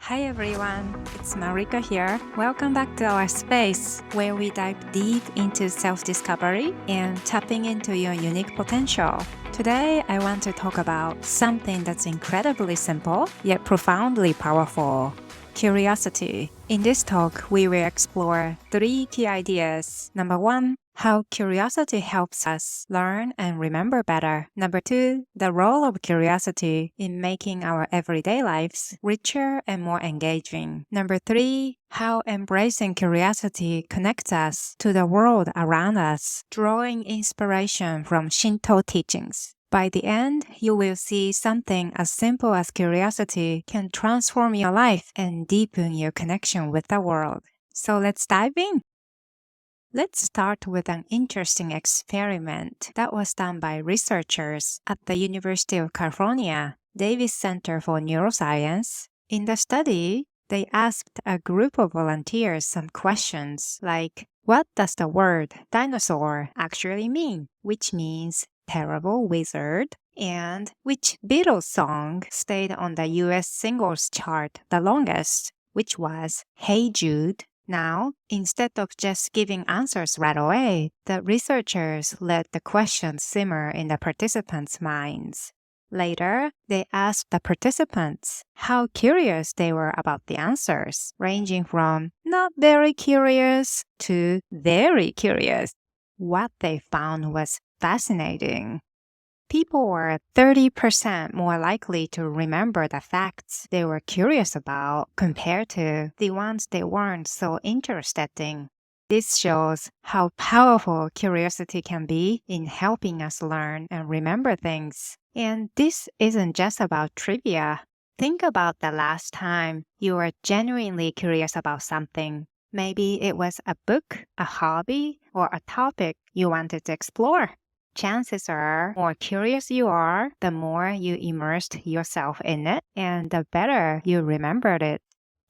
Hi everyone, it's Marika here. Welcome back to our space where we dive deep into self-discovery and tapping into your unique potential. Today, I want to talk about something that's incredibly simple yet profoundly powerful. Curiosity. In this talk, we will explore 3 key ideas. Number 1, how curiosity helps us learn and remember better. Number 2, the role of curiosity in making our everyday lives richer and more engaging. Number 3, how embracing curiosity connects us to the world around us, drawing inspiration from Shinto teachings. By the end, you will see something as simple as curiosity can transform your life and deepen your connection with the world. So let's dive in. Let's start with an interesting experiment that was done by researchers at the University of California, Davis Center for Neuroscience. In the study, they asked a group of volunteers some questions like, what does the word dinosaur actually mean? Which means terrible wizard, and which Beatles song stayed on the US singles chart the longest, which was Hey Jude. Now, instead of just giving answers right away, the researchers let the questions simmer in the participants' minds. Later, they asked the participants how curious they were about the answers, ranging from not very curious to very curious. What they found was fascinating. People were 30% more likely to remember the facts they were curious about compared to the ones they weren't so interested in. This shows how powerful curiosity can be in helping us learn and remember things. And this isn't just about trivia. Think about the last time you were genuinely curious about something. Maybe it was a book, a hobby, or a topic you wanted to explore. Chances are, more curious you are, the more you immersed yourself in it, and the better you remembered it.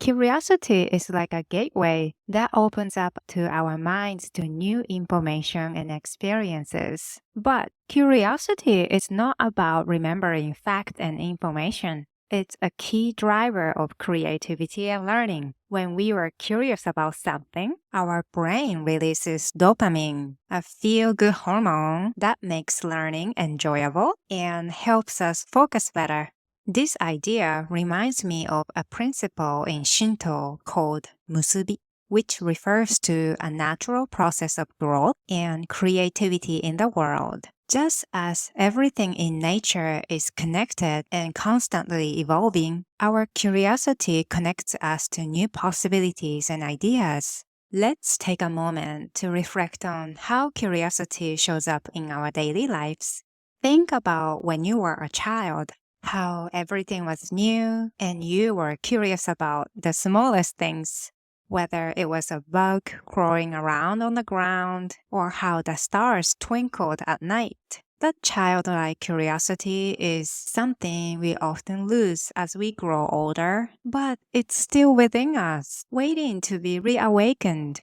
Curiosity is like a gateway that opens up to our minds to new information and experiences. But curiosity is not about remembering facts and information. It's a key driver of creativity and learning. When we are curious about something, our brain releases dopamine, a feel-good hormone that makes learning enjoyable and helps us focus better. This idea reminds me of a principle in Shinto called musubi, which refers to a natural process of growth and creativity in the world. Just as everything in nature is connected and constantly evolving, our curiosity connects us to new possibilities and ideas. Let's take a moment to reflect on how curiosity shows up in our daily lives. Think about when you were a child, how everything was new and you were curious about the smallest things. Whether it was a bug crawling around on the ground or how the stars twinkled at night. That childlike curiosity is something we often lose as we grow older, but it's still within us, waiting to be reawakened.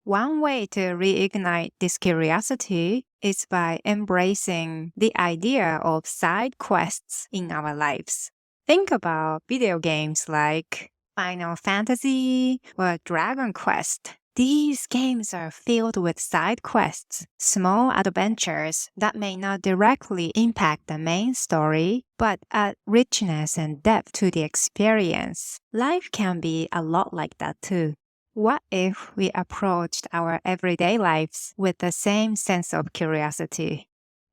One way to reignite this curiosity is by embracing the idea of side quests in our lives. Think about video games like Final Fantasy or Dragon Quest. These games are filled with side quests, small adventures that may not directly impact the main story, but add richness and depth to the experience. Life can be a lot like that too. What if we approached our everyday lives with the same sense of curiosity?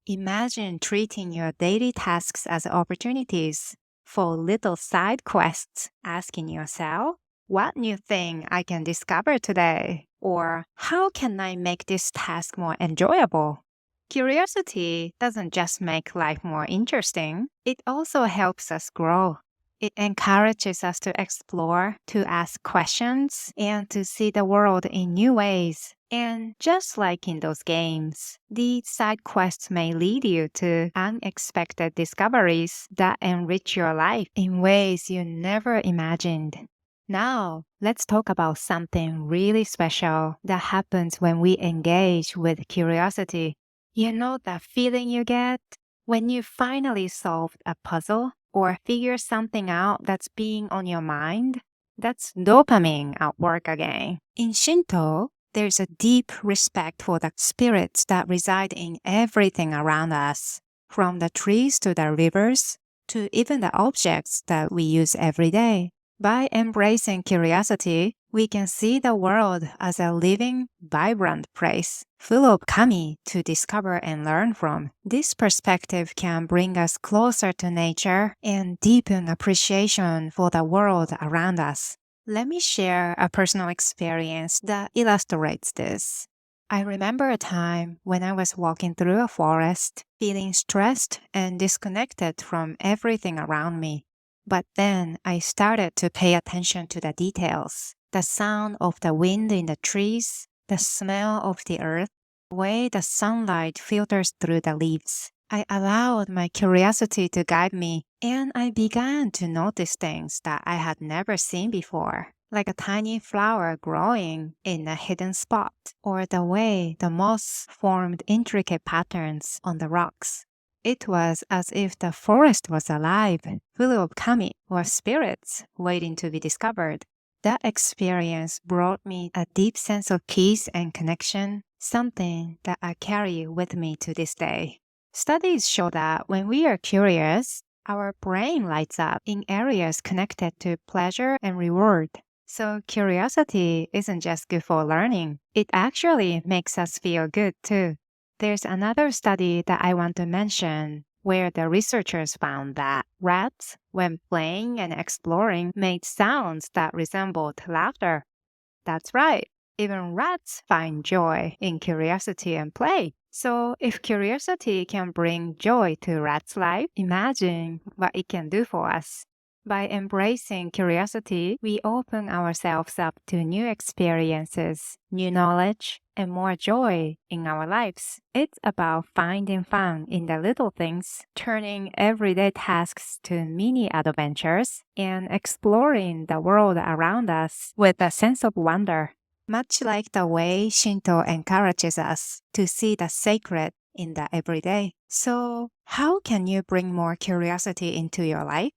Imagine treating your daily tasks as opportunities for little side quests, asking yourself, what new thing I can discover today? Or how can I make this task more enjoyable? Curiosity doesn't just make life more interesting, it also helps us grow. It encourages us to explore, to ask questions, and to see the world in new ways. And just like in those games, these side quests may lead you to unexpected discoveries that enrich your life in ways you never imagined. Now, let's talk about something really special that happens when we engage with curiosity. You know that feeling you get when you finally solved a puzzle or figure something out that's been on your mind, that's dopamine at work again. In Shinto, there's a deep respect for the spirits that reside in everything around us, from the trees to the rivers, to even the objects that we use every day. By embracing curiosity, we can see the world as a living, vibrant place, full of kami to discover and learn from. This perspective can bring us closer to nature and deepen appreciation for the world around us. Let me share a personal experience that illustrates this. I remember a time when I was walking through a forest, feeling stressed and disconnected from everything around me. But then I started to pay attention to the details, the sound of the wind in the trees, the smell of the earth, the way the sunlight filters through the leaves. I allowed my curiosity to guide me, and I began to notice things that I had never seen before, like a tiny flower growing in a hidden spot, or the way the moss formed intricate patterns on the rocks. It was as if the forest was alive, full of kami, or spirits waiting to be discovered. That experience brought me a deep sense of peace and connection, something that I carry with me to this day. Studies show that when we are curious, our brain lights up in areas connected to pleasure and reward. So curiosity isn't just good for learning, it actually makes us feel good too. There's another study that I want to mention where the researchers found that rats, when playing and exploring, made sounds that resembled laughter. That's right, even rats find joy in curiosity and play. So if curiosity can bring joy to rats' life, imagine what it can do for us. By embracing curiosity, we open ourselves up to new experiences, new knowledge, and more joy in our lives. It's about finding fun in the little things, turning everyday tasks to mini adventures, and exploring the world around us with a sense of wonder. Much like the way Shinto encourages us to see the sacred in the everyday. So, how can you bring more curiosity into your life?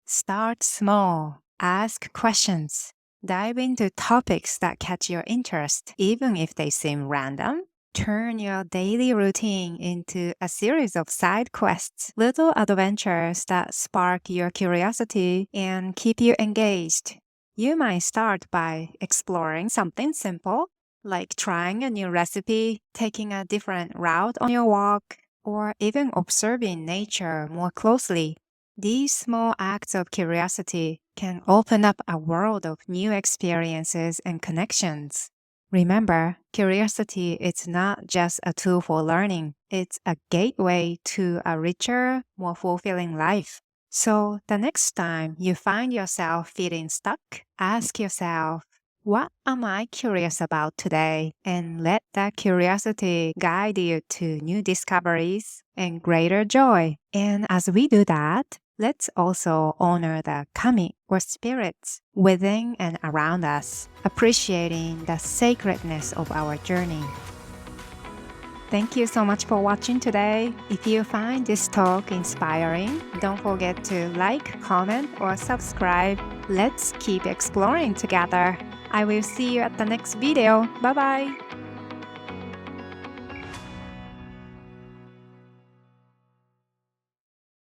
Start small, ask questions, dive into topics that catch your interest, even if they seem random. Turn your daily routine into a series of side quests, little adventures that spark your curiosity and keep you engaged. You might start by exploring something simple, like trying a new recipe, taking a different route on your walk, or even observing nature more closely. These small acts of curiosity can open up a world of new experiences and connections. Remember, curiosity is not just a tool for learning, it's a gateway to a richer, more fulfilling life. So the next time you find yourself feeling stuck, ask yourself, what am I curious about today? And let that curiosity guide you to new discoveries and greater joy. And as we do that, let's also honor the kami or spirits within and around us, appreciating the sacredness of our journey. Thank you so much for watching today. If you find this talk inspiring, don't forget to like, comment, or subscribe. Let's keep exploring together. I will see you at the next video. Bye bye.